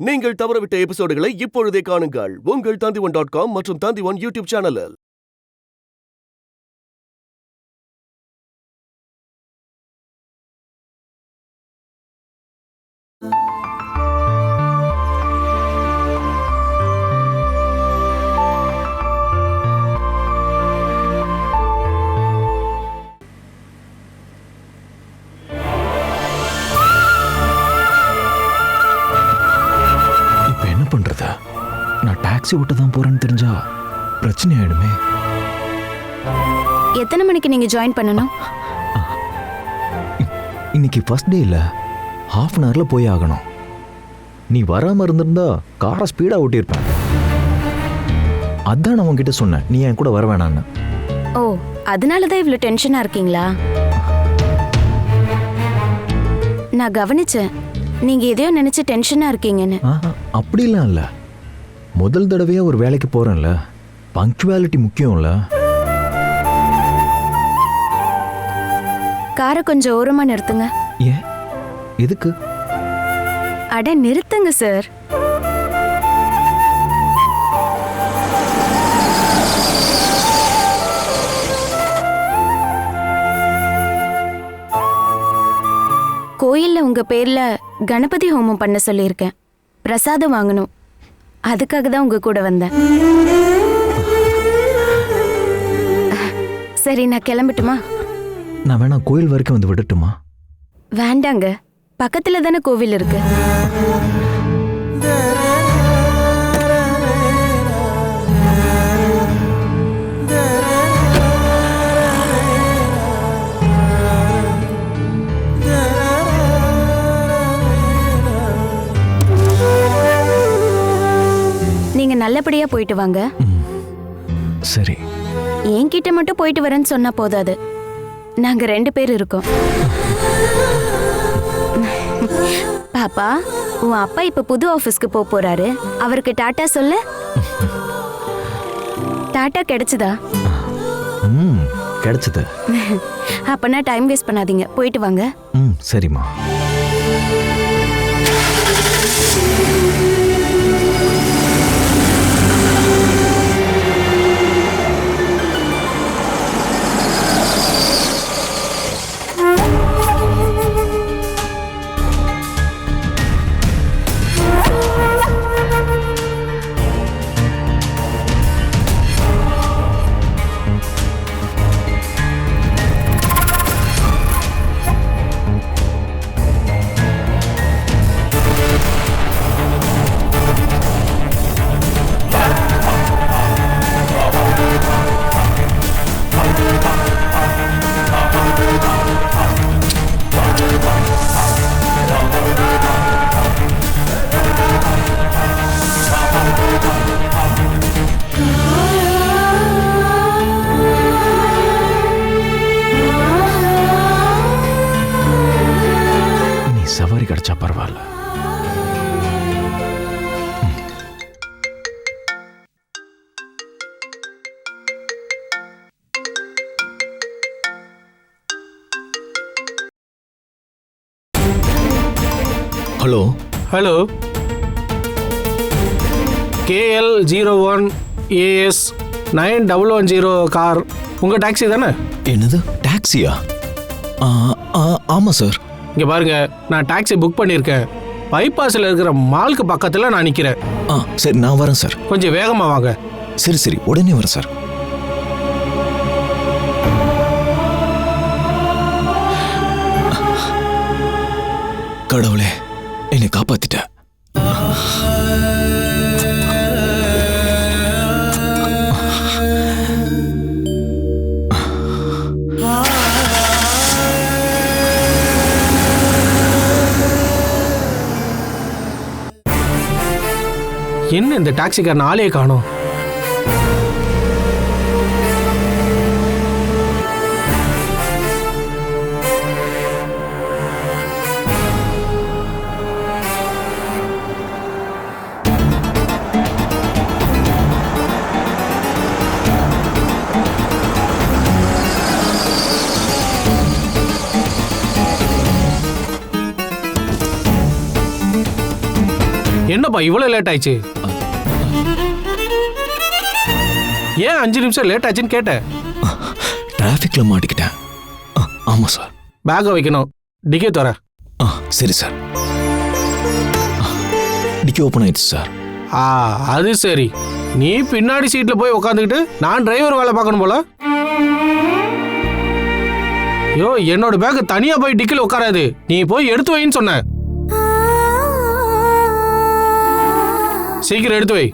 நீங்கள் தவறவிட்ட எபிசோடுகளை இப்பொழுதே காணுங்கள் உங்கள் Tandivan.com மற்றும் Tandivan யூடியூப் சேனலில். பண்றதா? நான் டாக்ஸி ஓட்ட தான் போறேன்னு தெரிஞ்சா பிரச்சனை ஆயிடுமே. எத்தனை மணிக்கு நீங்க ஜாயின் பண்ணணும்? இன்னைக்கு ஃபர்ஸ்ட் டே இல்ல, ஹாஃப் அன் ஹவர்ல போய் ஆகணும். நீ வராம இருந்திருந்தா காரை ஸ்பீடா ஓட்டியிருப்பேன். அதான் நான் உன்கிட்ட சொன்னேன், நீ என் கூட வர வேணான்னு. ஓ, அதனாலதான் இவ்வளவு டென்ஷனா இருக்கீங்களா? நான் கவனிச்சேன், நீங்க எதையோ நினைச்சு டென்ஷனா இருக்கீங்கன்னு. அப்படிலாம் இல்ல, முதல் தடவையா ஒரு வேலைக்கு போறேன்ல, பங்க்சுவாலிட்டி முக்கியம்ல. காரை கொஞ்சம் ஓரமா நிறுத்துங்க. ஏன்? எதுக்கு? அட நிறுத்துங்க சார். கோயில்ல உங்க பேர்ல கணபதி ஹோமம் பண்ண சொல்லியிருக்கேன். பிரசாதம் வாங்கணும், அதுக்காக தான் உங்க கூட வந்தேன். சரி, நான் கிளம்பட்டுமா? நான் வேணா கோயில் வரைக்கும் வந்து விடட்டுமா? வேண்டாங்க, பக்கத்துல தானே கோவில் இருக்கு. நீங்க நல்லபடியா போயிட்டு வாங்க. சரி. என்கிட்ட மட்டும் போயிட்டு வரேன்னு சொன்னா போதாது, நாங்க 2 பேர் இருக்கோம். பாப்பா, உன் அப்பா இப்ப புது ஆபீஸ்க்கு போறாரு, அவருக்கு டாடா சொல்லு. டாடா கிடைச்சதா? கிடைச்சது. அப்பனா டைம் வேஸ்ட் பண்ணாதீங்க, போயிட்டு வாங்க. சரிம்மா. சவாரி கிடைச்சா பரவாயில்ல. Hello hello, KL01 AS 9110 car உங்கள் டாக்ஸி தானே? என்னது, டாக்ஸியா? ஆமாம் சார். இங்கே பாருங்க, நான் டாக்ஸி புக் பண்ணியிருக்கேன். பைபாஸில் இருக்கிற மாலுக்கு பக்கத்தில் நான் நிற்கிறேன். சரி, நான் வரேன் சார். கொஞ்சம் வேகமாக வாங்க. சரி சரி, உடனே வரேன் சார். கடவுளே, என்னை காப்பாத்திட்ட. என்ன இந்த டாக்ஸிக்காரன் ஆளே காணோம்? என்ன என்னப்பா இவ்வளவு லேட் ஆயிடுச்சு? ஏன் 5 நிமிஷம் லேட் ஆச்சுன்னு கேட்டேன். டிராஃபிக்ல மாட்டிக்கிட்டேன். ஆமா சார். பேக்கை வைக்கணும். டிக்கே தர. சரி சார். டிக்கி ஓப்பன் ஆயிடுச்சு சார். அது சரி. நீ பின்னாடி சீட்ல போய் உட்காந்துக்கிட்டு நான் டிரைவர் வேலை பார்க்கணும் போல. ஐயோ, என்னோட பேக் தனியா போய் டிக்கில உட்காராது. நீ போய் எடுத்து வைன்னு சொன்ன. சீக்கிரம் எடுத்து வை.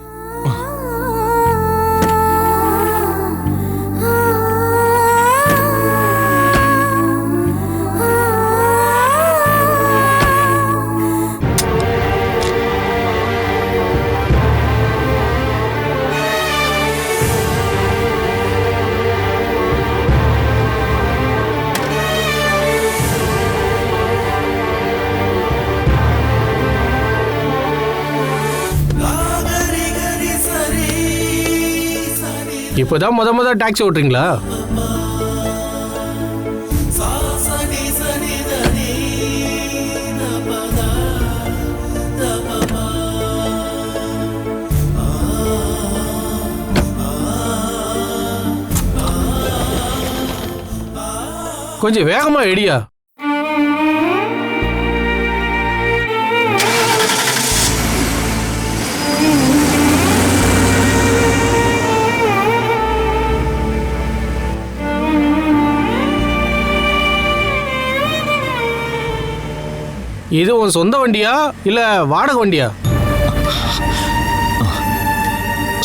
இப்போதான் முத டாக்ஸி ஓட்டுறீங்களா? கொஞ்சம் வேகமா எடியா. இது உன் சொந்த வண்டியா இல்ல வாடகை வண்டியா?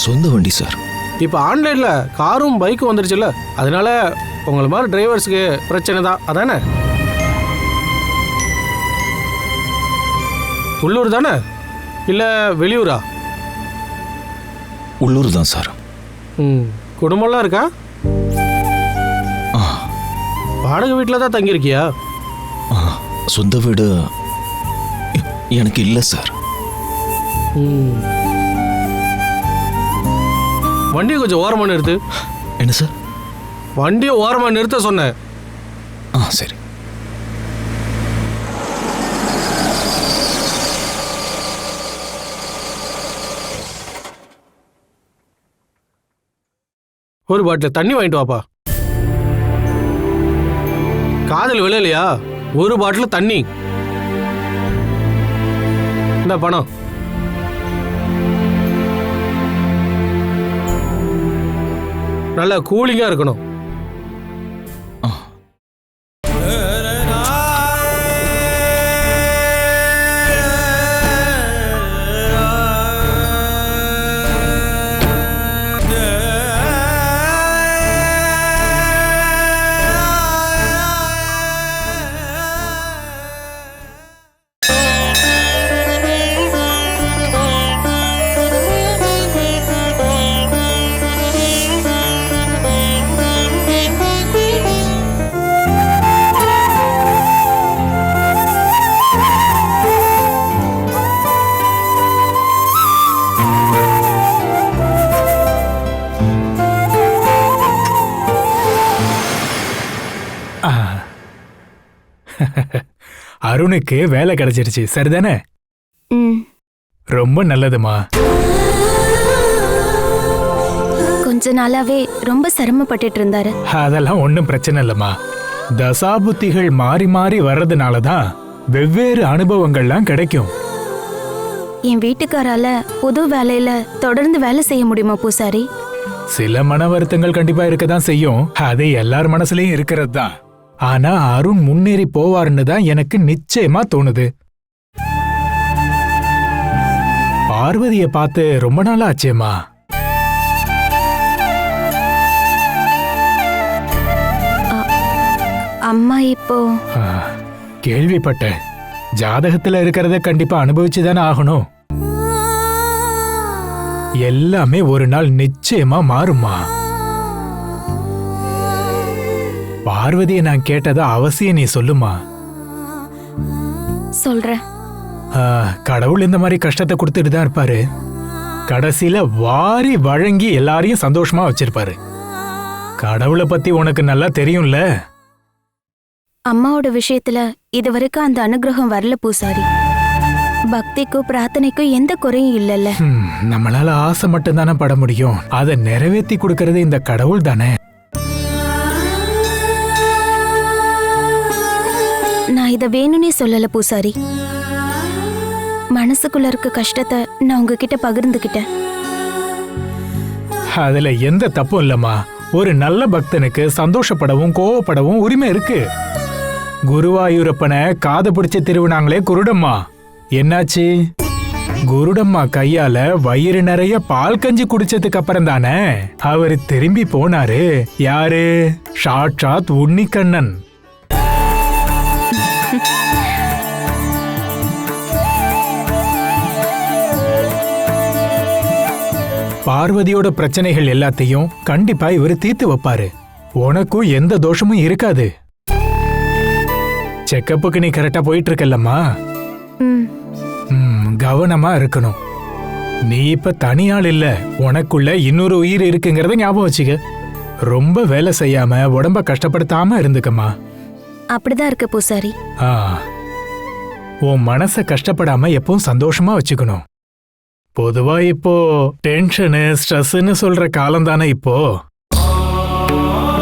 சொந்த வண்டி சார். இப்போ ஆன்லைன்ல காரும் பைக்கும் வந்துருச்சுல்ல, அதனால உங்களை மாதிரி டிரைவர்ஸுக்கு பிரச்சனை தான். அதானே? உள்ளூர் தானே இல்ல வெளியூரா? உள்ளூர் தான் சார். குடும்பம்லாம் இருக்கா? வாடகை வீட்டில் தான் தங்கியிருக்கியா? சொந்த வீடு எனக்கு இல்லை சார். வண்டியை கொஞ்சம் ஓரமா நிறுத்து. என்ன சார்? வண்டியை ஓரமா நிறுத்த சொன்னேன். சரி. ஒரு பாட்டில் தண்ணி வாங்கிட்டு வாப்பா. காதல் விளையலையா? ஒரு பாட்டில் தண்ணி. இந்த பணம். நல்லா கூலிங்கா இருக்கணும். அருணுக்கு வேலை கிடைச்சிருச்சு, சரிதானே? ரொம்ப நல்லதுமா. கொஞ்ச நாளாவே ரொம்ப சிரமப்பட்டுட்டு இருந்தாரு. அதெல்லாம் ஒன்றும் பிரச்சனை இல்லம்மா. தசாபுத்திகள் மாறி மாறி வர்றதுனாலதான் வெவ்வேறு அனுபவங்கள்லாம் கிடைக்கும். என் வீட்டுக்காரால புது வேலையில தொடர்ந்து வேலை செய்ய முடியுமா பூசாரி? சில மன வருத்தங்கள் கண்டிப்பா இருக்கதான் செய்யும். அது எல்லார் மனசுலயும் இருக்கிறது தான். ஆனா அருண் முன்னேறி போவாருன்னு தான் எனக்கு நிச்சயமா தோணுது. பார்வதிய பார்த்து ரொம்ப நாள் ஆச்சேம்மா. அம்மா இப்போ கேள்விப்பட்டேன். ஜாதகத்துல இருக்கிறத கண்டிப்பா அனுபவிச்சுதானே ஆகணும். எல்லாமே ஒரு நாள் நிச்சயமா மாறுமா. பார்வதியை நான் கேட்டதா அவசியம் நீ சொல்லுமா. சொல்றேன். கடவுள் இந்த மாதிரி கஷ்டத்தை கொடுத்துட்டு தான் இருப்பாரு. கடைசியில வாரி வழங்கி எல்லாரையும் சந்தோஷமா வச்சிருப்பாரு. கடவுளை பத்தி உனக்கு நல்லா தெரியும்ல. அம்மாவோட விஷயத்துல இதுவரைக்கும் அந்த அனுகிரகம் வரல பூசாரி. பக்திக்கும் பிரார்த்தனைக்கும் எந்த குறையும் இல்லைல்ல. நம்மளால ஆசை மட்டும் தானே பட முடியும். அதை நிறைவேற்றி கொடுக்கறது இந்த கடவுள் தானே. நான் இதை வேணும்னே சொல்லல பூசாரி. மனசுக்குள்ள இருக்க கஷ்டத்தை நான் உங்ககிட்ட பகிர்ந்துக்கிட்டேன். அதுல எந்த தப்பும் இல்லம்மா. ஒரு நல்ல பக்தனுக்கு சந்தோஷப்படவும் கோவப்படவும் உரிமை இருக்கு. குருவாயூரப்பனை காதை பிடிச்ச திருவினாங்களே குருடம்மா, என்னாச்சு? குருடம்மா கையால வயிறு நிறைய பால் கஞ்சி குடிச்சதுக்கு அப்புறம் தானே அவரு திரும்பி போனாரு. யாரு? சாட்சாத் உன்னிக்கண்ணன். பார்வதியோட பிரச்சனைகள் எல்லாத்தையும் கண்டிப்பா இவரு தீர்த்து வைப்பாரு. உனக்கும் எந்த தோஷமும் இருக்காது. செக்கப்புக்கு நீ கரெக்டா போயிட்டு இருக்கல்லம்மா. கவனமா இருக்கணும். நீ இப்ப தனியாள் இல்ல, உனக்குள்ள இன்னொரு உயிர் இருக்குங்கிறத ஞாபகம் வச்சுக்க. ரொம்ப வேலை செய்யாம உடம்ப கஷ்டப்படுத்தாம இருந்துக்கம்மா. அப்படிதான் இருக்கு பூசாரி. உன் மனச கஷ்டப்படாம எப்பவும் சந்தோஷமா வச்சுக்கணும். பொதுவா இப்போ டென்ஷனு ஸ்ட்ரெஸ்ன்னு சொல்ற காலம் தானே இப்போ.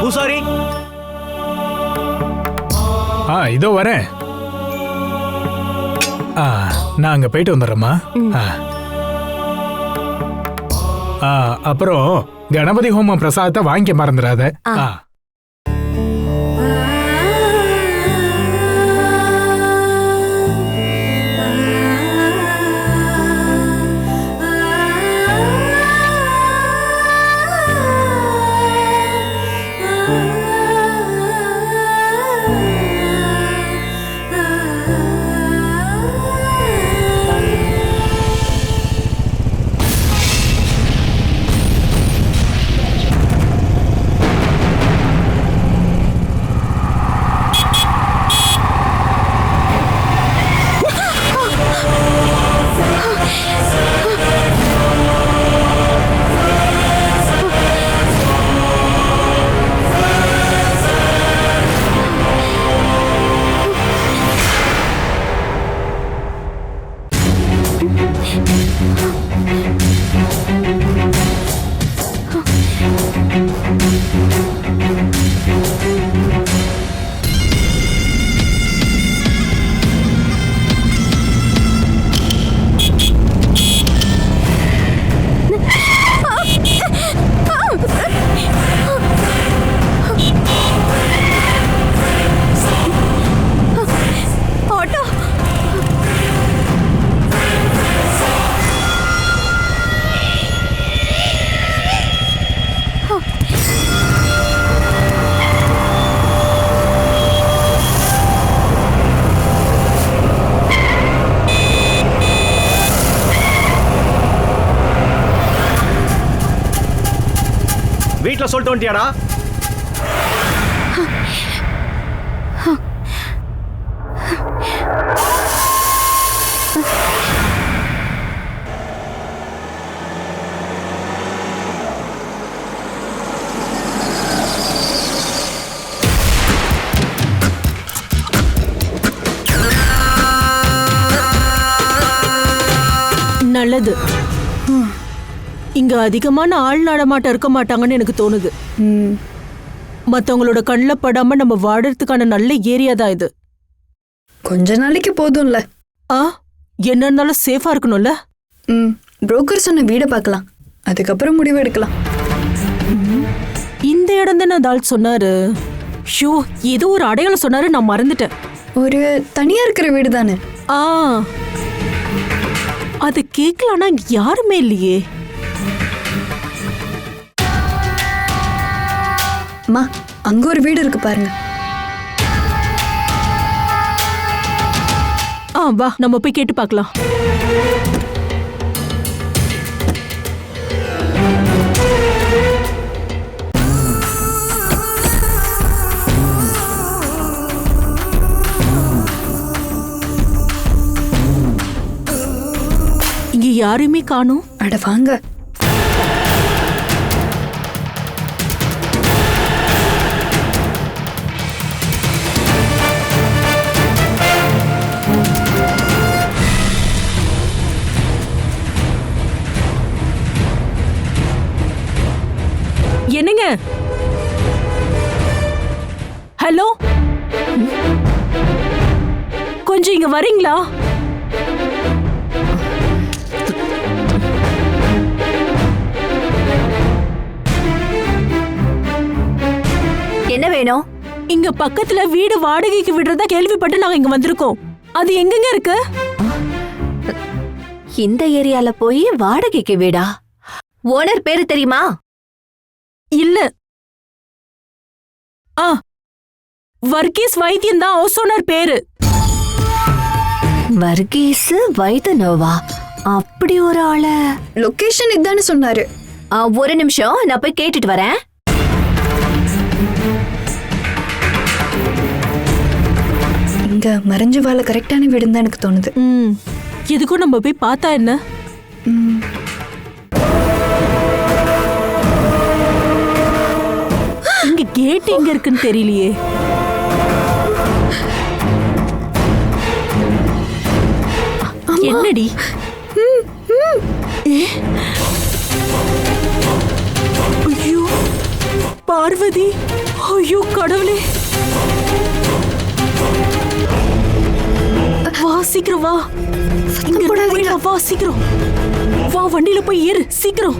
பூசாரி, இதோ வரேன். நான் அங்க போயிட்டு வந்துடுறேம்மா. அப்புறம் கணபதி ஹோமம் பிரசாதத்தை வாங்கிக்க மறந்துடாத. வீட்ல சொல்லிட்டு வந்துட்டியாடா? நல்லது. இங்க அதிகமான ஆள் நடமாட்டம் இருக்க மாட்டாங்கன்னு எனக்கு தோணுது. மத்தவங்களோட கண்ணில் படாம நம்ம வாழறதுக்கான நல்ல ஏரியா தான் இது. கொஞ்ச நாளைக்கு போதும்ல. என்ன இருந்தாலும் சேஃபா இருக்கணும்ல. புரோக்கர் சொன்ன வீடை பார்க்கலாம், அதுக்கப்புறம் முடிவு எடுக்கலாம். இந்த இடம் தானே அந்த ஆள் சொன்னாரு. ஷோ, ஏதோ ஒரு அடையாளம் சொன்னாரு, நான் மறந்துட்டேன். ஒரு தனியா இருக்கிற வீடு தானே? அது கேட்கலான்னா இங்க யாருமே இல்லையே. அம்மா, அங்க ஒரு வீடு இருக்கு பாருங்க. வா, நம்ம போய் கேட்டு பார்க்கலாம். இங்க யாருமே காணோம். அட வாங்க. என்னங்க? ஹலோ, கொஞ்சம் இங்க வரீங்களா? என்ன வேணும்? இங்க பக்கத்துல வீடு வாடகைக்கு விடுறதா கேள்விப்பட்டு நாங்க இங்க வந்திருக்கோம். அது எங்கங்க இருக்கு? இந்த ஏரியால போய் வாடகைக்கு வீடா? ஓனர் பேரு தெரியுமா? இல்ல. வர்கீஸ் வைத்தியன் தான் ஹவுஸ் ஓனர் பேரு. வர்கீஸ் வைத்தனோவா? அப்படி ஒரு ஆள? லொகேஷன் இதான்னு சொன்னாரு. ஒரு நிமிஷம், நான் போய் கேட்டுட்டு வரேன். இங்க மறைஞ்சு வாழ கரெக்டான வீடுன்னு தான் எனக்கு தோணுது. எதுக்கும் நம்ம போய் பார்த்தா என்ன? இங்க கேட் எங்க இருக்குன்னு தெரியலையே. என்னடி? ஐயோ பார்வதி, ஐயோ கடவுளே, வா சீக்கிரம் வா. இங்க போயிடலாம், வா சீக்கிரம் வா, வண்டியில போய் ஏறு சீக்கிரம்.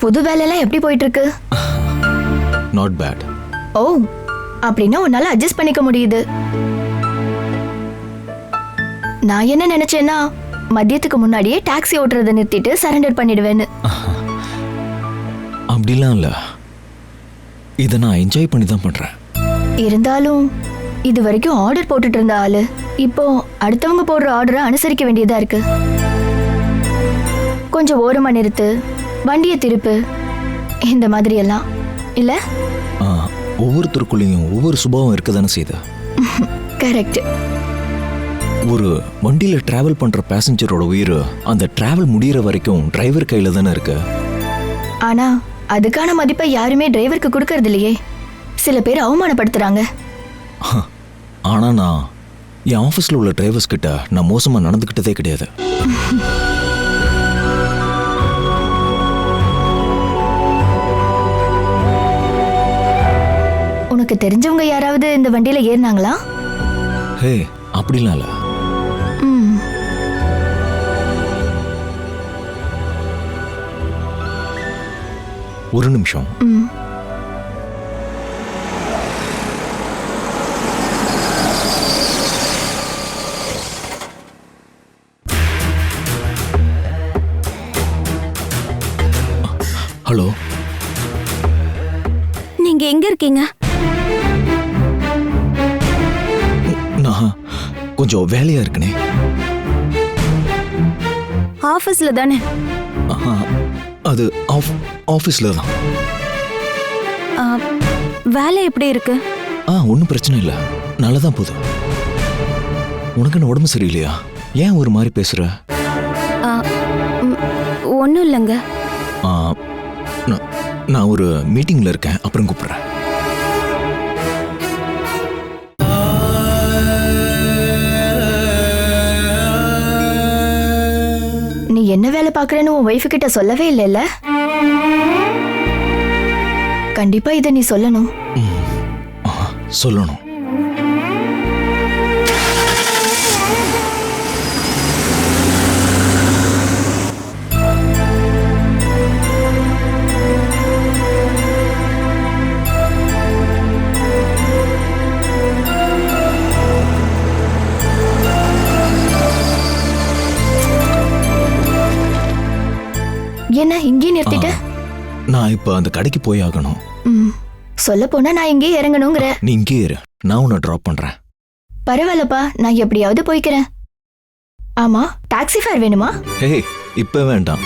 புது வேலையெல்லாம் எப்படி போயிட்டு இருக்கு? Not bad. ஓ, அப்படின்னா உன்னால அட்ஜஸ்ட் பண்ணிக்க முடியுது. நான் என்ன நினைச்சேன்னா மதியத்துக்கு முன்னாடியே டாக்ஸி ஓட்டுறதை நிறுத்திட்டு சரண்டர் பண்ணிடுவேன்னு. அப்படிலாம் இல்ல, இதை நான் என்ஜாய் பண்ணி தான் பண்றேன். இருந்தாலும் இது வரைக்கும் ஆர்டர் போட்டுட்டு இருந்த ஆளு இப்போ அடுத்தவங்க போடுற ஆர்டரை அனுசரிக்க வேண்டியதா இருக்கு. கொஞ்சம் ஓரமா நிறுத்து, வண்டியை திருப்பு, இந்த மாதிரி எல்லாம் இல்ல. ஒவ்வொருத்தருக்குள்ளேயும் ஒவ்வொரு சுபாவம் இருக்கதானே செய்யுது. கரெக்ட். ஒரு வண்டியில டிராவல் பண்ற பேசஞ்சரோட உயிர் அந்த டிராவல் முடியற வரைக்கும் டிரைவர் கையில தானே இருக்கு. ஆனா அதுக்கான மதிப்பை யாருமே டிரைவருக்கு கொடுக்கறது இல்லையே. சில பேர் அவமானப்படுத்துறாங்க. ஆனா நான் என் ஆஃபீஸ்ல உள்ள டிரைவர்ஸ் கிட்ட நான் மோசமா நடந்துக்கிட்டதே கிடையாது. உனக்கு தெரிஞ்சவங்க யாராவது இந்த வண்டியில ஏறினாங்களா? ஹே, அப்படிலாம் இல்ல. ஒரு நிமிஷம். ஹலோ, நீங்க எங்க இருக்கீங்க? நான் கொஞ்சம் வேலையா இருக்கனே. ஆபீஸ்ல தானே? அது ஆஃபீஸ்ல தான். வேலை எப்படி இருக்கு? ஒன்றும் பிரச்சனை இல்லை, நல்லா தான் போகுது. உனக்கு என்ன உடம்பு சரியில்லையா? ஏன் ஒரு மாதிரி பேசுற? ஒன்றும் இல்லைங்க. நான் ஒரு மீட்டிங்ல இருக்கேன், அப்புறம் கூப்பிடுறேன். நீ என்ன வேலை பார்க்கறேன்னு உன் வைஃப் கிட்ட சொல்லவே இல்லைல்ல? கண்டிப்பா இதை நீ சொல்லணும். சொல்லணும். என்ன இங்கே நிறுத்திட்ட? நான் இப்ப அந்த கடைக்கு போய் ஆகணும். சொல்ல போனா நான் இங்கே இறங்கணுங்கிற. நீ இங்கே இரு, நான் உன்னை டிராப் பண்றேன். பரவாயில்லப்பா, நான் எப்படியாவது போய்க்கிறேன். ஆமா, டாக்ஸி ஃபேர் வேணுமா? ஏய் இப்ப வேண்டாம்,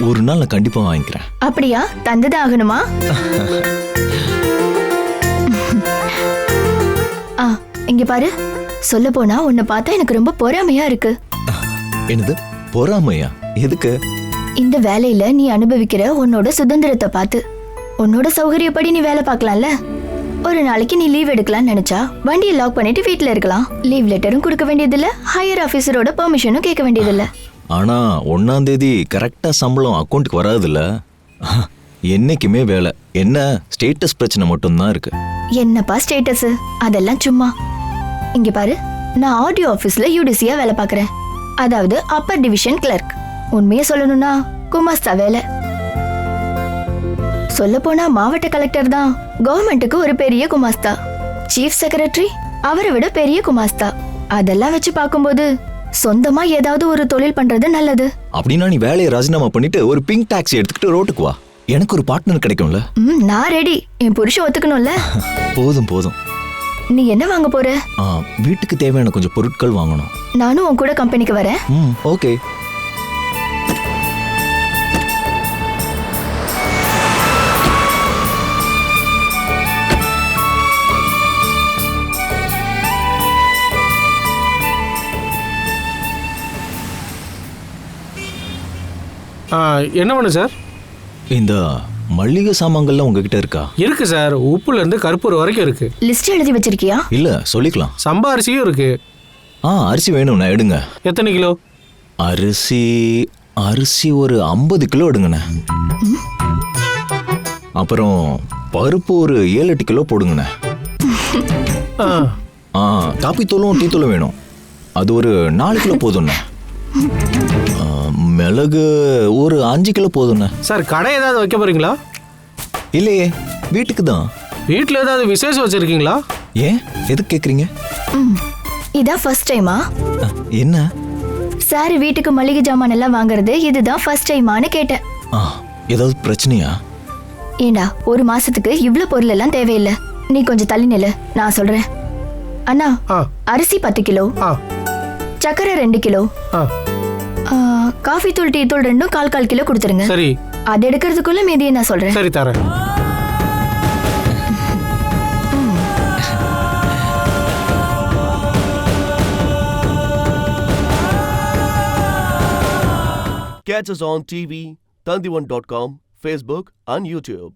ஒரு நாள் நான் கண்டிப்பா வாங்கிக்கிறேன். அப்படியா? தந்துதான் ஆகணுமா? இங்க பாரு, சொல்ல போனா உன்னை பார்த்தா எனக்கு ரொம்ப பொறாமையா இருக்கு. என்னது பொறாமையா? எதுக்கு? இந்த வேலையில நீ அனுபவிக்கிற உன்னோட சுதந்திரத்தை பார்த்து. உன்னோட சௌகரியப்படி நீ வேலை பார்க்கலாம்ல. ஒரு நாளைக்கு நீ லீவ் எடுக்கலாம்னு நினைச்சா வண்டியை லாக் பண்ணிட்டு வீட்டுல இருக்கலாம். லீவ் லெட்டரும் கொடுக்க வேண்டியதில்ல, ஹையர் ஆபீசரோட பெர்மிஷனும் கேட்க வேண்டியதில்ல. ஆனா 1ஆம் தேதி கரெக்டா சம்பளம் அக்கௌண்ட்டுக்கு வராதுல்ல. என்னைக்குமே வேலை, என்ன ஸ்டேட்டஸ் பிரச்சனை மட்டும்தான் இருக்கு. என்னப்பா ஸ்டேட்டஸ்? அதெல்லாம் சும்மா. இங்க பாரு, நான் ஆடியோ ஆபீஸ்ல யூடிசியா வேலை பார்க்கறேன். அதாவது அப்பர் டிவிஷன் கிளர்க். உண்மையை சொல்லணும்னா குமாஸ்தா வேலை. சொல்ல போனா மாவட்ட கலெக்டர் தான் கவர்மெண்ட்டுக்கு ஒரு பெரிய குமாஸ்தா. சீஃப் செக்ரட்டரி அவரை விட பெரிய குமாஸ்தா. அதெல்லாம் வச்சு பார்க்கும்போது சொந்தமா ஏதாவது ஒரு தொழில் பண்றது நல்லது. அப்படின்னா நீ வேலையை ராஜினாமா பண்ணிட்டு ஒரு பிங்க் டாக்ஸி எடுத்துக்கிட்டு ரோட்டுக்கு வா. எனக்கு ஒரு பார்ட்னர் கிடைக்கும்ல. நான் ரெடி. என் புருஷன் ஒத்துக்கணும்ல. போதும் போதும். நீ என்ன வாங்க போற? வீட்டுக்கு தேவையான கொஞ்சம் பொருட்கள் வாங்கணும். நானும் உன் கூட கம்பெனிக்கு வரேன். ஓகே. என்ன வேணும் சார்? இந்த மல்லிகை சாமான்கள்லாம் உங்ககிட்ட இருக்கா? இருக்கு சார், உப்புல இருந்து கற்பூரம் வரைக்கும் இருக்கு. லிஸ்ட் எழுதி வச்சிருக்கியா? இல்ல சொல்லிக்கலாம். சம்பா அரிசியும் இருக்கு. அரிசி வேணும்ண்ணா, எடுங்க. எத்தனை கிலோ? அரிசி ஒரு 50 கிலோ எடுங்கண்ணே. அப்புறம் பருப்பு ஒரு 7-8 கிலோ போடுங்கண்ணே. காப்பி தூளும் டீ தூளும் வேணும், அது ஒரு 4 கிலோ போதும்ண்ணே. மிளகு ஒரு 5 கிலோ போதும்ண்ணே. சார் கடை ஏதாவது வைக்க போறீங்களா? இல்லையே, வீட்டுக்கு தான். வீட்டில் ஏதாவது விசேஷம் வச்சிருக்கீங்களா? ஏன் எதுக்கு கேக்குறீங்க? இதான் ஃபர்ஸ்ட் டைமா? என்ன சார், வீட்டுக்கு மளிகை ஜாமான் எல்லாம் வாங்குறது இதுதான் ஃபர்ஸ்ட் டைமான்னு கேட்டேன். ஏதாவது பிரச்சனையா? ஏண்டா, ஒரு மாசத்துக்கு இவ்ளோ பொருள் எல்லாம் தேவையில்லை. நீ கொஞ்சம் தள்ளி நில்லு, நான் சொல்றேன். அண்ணா, அரிசி 10 கிலோ, சக்கரை 2 கிலோ, காஃபி தூள் டீ தூள் ரெண்டும் 1/4 கிலோ கொடுத்துருங்க. சரி. அது எடுக்கிறதுக்குள்ள மீதியை நான் சொல்றேன். சரி தரேன். Catch us on TV, Tandivan.com, Facebook and YouTube.